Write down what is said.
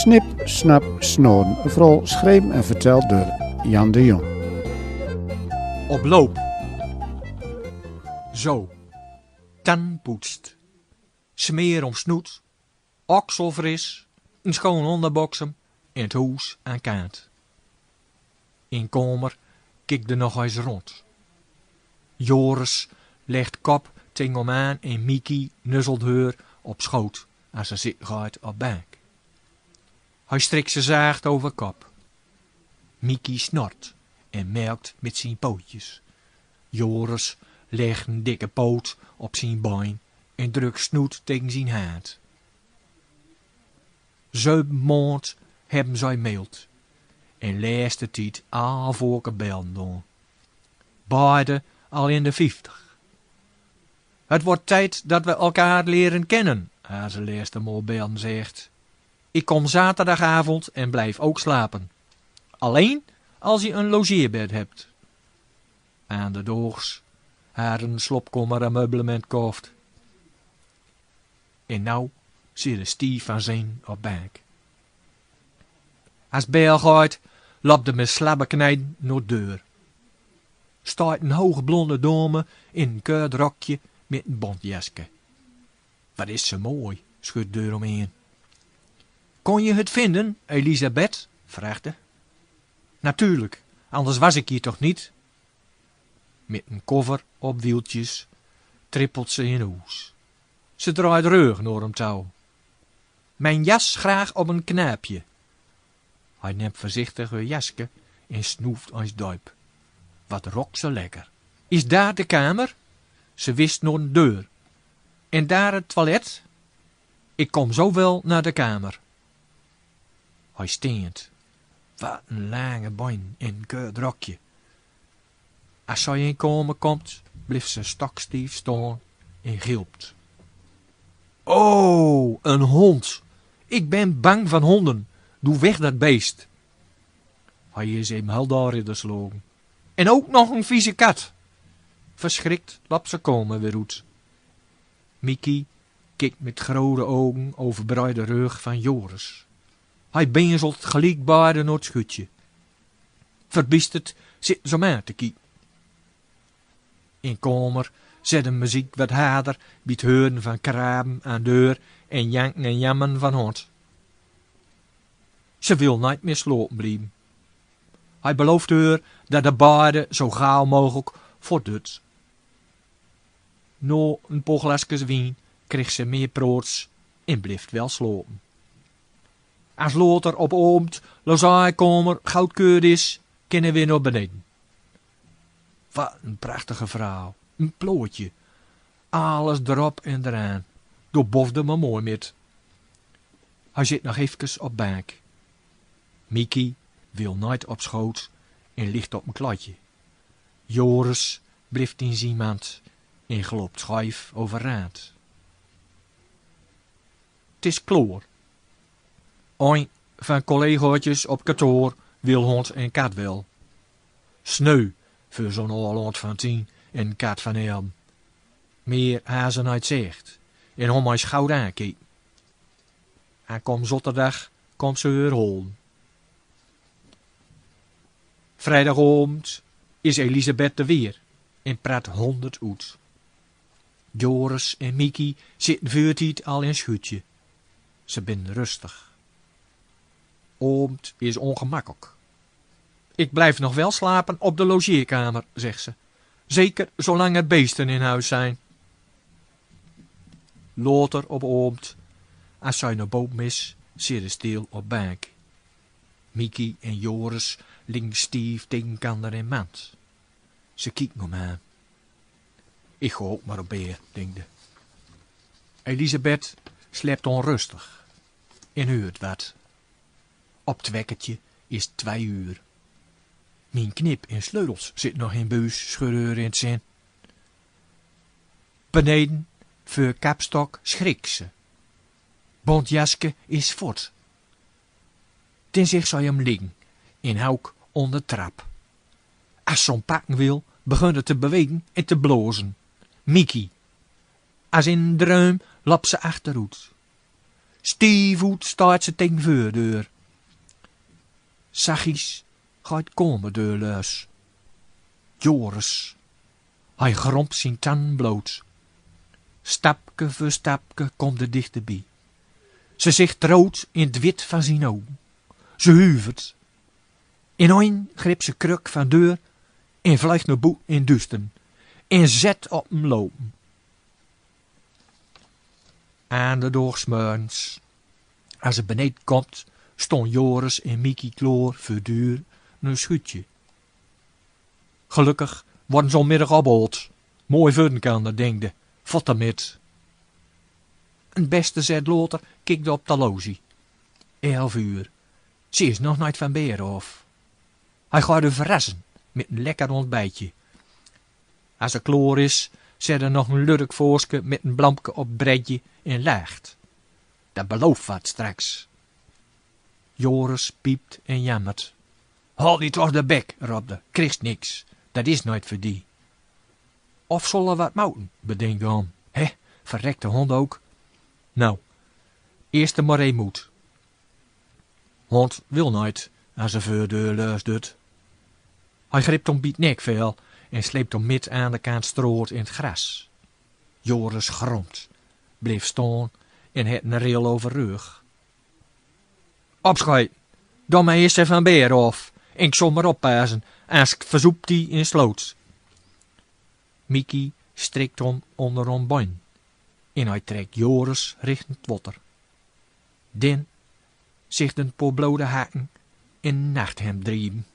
Snip, snap, snoren. Vooral schreven en verteld door Jan de Jong. Op loop. Zo. Tandpoetst. Smeer om snoet. Okselfris. Een schoon onderboksem. En het hoes aan kaart. In kamer kijkt er nog eens rond. Joris legt kop tegen hem aan en Mieke nuzzelt haar op schoot als ze zit gaat op bank. Hij strikt ze zacht over kop. Mieke snort en melkt met zijn pootjes. Joris legt een dikke poot op zijn been en drukt snoet tegen zijn haat. 7 maanden hebben zij mailt en laatste tijd al voor belden doen. Beide al in de 50. Het wordt tijd dat we elkaar leren kennen, haar ze laatste maal belden zegt. Ik kom zaterdagavond en blijf ook slapen. Alleen als je een logeerbed hebt. Aan de doogs haar een slopkommer en meublement kooft. En nou zit de stief van zijn op bank. Als bel gaat, loopt de met slabbe knijden naar de deur. Staat een hoge blonde dame in een kuitrokje met een bontjaske. Wat is ze mooi, schudt de deur omheen. Kon je het vinden, Elisabeth? vraagt hij. Natuurlijk, anders was ik hier toch niet? Met een koffer op wieltjes trippelt ze in huis. Ze draait rug naar hem touw. Mijn jas graag op een knaapje. Hij neemt voorzichtig haar jasje en snoeft als duip. Wat rokt ze lekker. Is daar de kamer? Ze wist naar een deur. En daar het toilet? Ik kom zo wel naar de kamer. Hij steent. Wat een lange been en een kuitrokje. Als zij in komen komt, blijft ze stokstief staan en gilpt. Oh, een hond. Ik ben bang van honden. Doe weg dat beest. Hij is hem helder in de slogen. En ook nog een vieze kat. Verschrikt laat ze komen weer uit. Mieke kijkt met grote ogen over bruide rug van Joris. Hij benzelt gelijk baarde naar het schutje. Verbiesterd zit ze om aan te kijken. In kamer zet de muziek wat harder bij het horen van kraben aan deur en janken en jammen van hond. Ze wil niet meer slopen blijven. Hij belooft haar dat de baarde zo gauw mogelijk voortdoet. Na een paar glasjes wien kreeg ze meer proots en bleef wel slopen. Als later op oomt lasaaiekamer goudkeur is, kunnen we naar beneden. Wat een prachtige vrouw, een plootje. Alles erop en eraan. Doorbofde me mooi met. Hij zit nog even op bank. Mieke wil nooit op schoot en ligt op een kladje. Joris blijft in zijn mand en gloopt schuif over raad. Het is kloor. Een van collegaatjes op kantoor wil hond en kat wel. Sneu voor zo'n oorlog van 10 en kat van 11. Meer hazen uit zegt en om mij schouw aankijken. En kom zaterdag komt ze weer holen. Vrijdagavond is Elisabeth er weer en praat 100 uit. Joris en Mieke zitten voortijd al in schutje. Ze zijn rustig. Oomt is ongemakkelijk. Ik blijf nog wel slapen op de logeerkamer, zegt ze. Zeker zolang er beesten in huis zijn. Later op oomt, als zij naar boven is, zit ze stil op bank. Mieke en Joris liggen stief tegen elkaar in mand. Ze kijken om aan. Ik ga ook maar op beer, denkt ze. Elisabeth slaapt onrustig en hoort wat. Op het wekkertje is 2 uur. Mijn knip en sleutels zit nog in buis, schurreur in het zin. Beneden, voor kapstok, schrikt ze. Bontjaske is fort. Ten zich zou hem liggen, in houk onder trap. Als zo'n pakken wil, begint het te bewegen en te blozen. Mieke. Als in een druim loopt ze achteruit. Stievoet staat ze tegen voordeur. Zachtjes gaat komen deurluis. Joris, hij grompt zijn tanden bloot. Stapke voor stapke komt er dichterbij. Ze zich troot in het wit van zijn ogen. Ze huivert. In een grip ze kruk van deur en vliegt naar boet in duisten. En zet op hem lopen. Aan de doorsmuins. Als ze beneden komt, stond Joris en Mieke kloor voor duur een schutje. Gelukkig worden ze onmiddag opgehaald. Mooi vuddenkander, denkde. Vat ermit. Een beste zet Loter kikte op de lozie. 11 uur. Ze is nog nooit van Beerhof. Hij gaat er verrassen met een lekker ontbijtje. Als er kloor is, zet er nog een lurk voorske met een blampje op breedje en laagt. Dat belooft wat straks. Joris piept en jammert. Haal die toch de bek, robde. Christ niks. Dat is nooit voor die. Of zullen wat mouten, bedenkt dan. Verrekt de hond ook. Nou, eerst de moree moet. Hond wil nooit, als ze voor de leus doet. Hij gript om Piet nek veel en sleept om mid aan de kant stroot in het gras. Joris gromt, bleef staan en het een reel over rug. Opschijt, dan maar eerst even van Beerhof. En ik zal maar oppassen, als ik verzoep die in sloot. Mieke strikt om onder een boin. En hij trekt Joris richting het water. Dan zicht een paar blode haken in nachthemd drieven.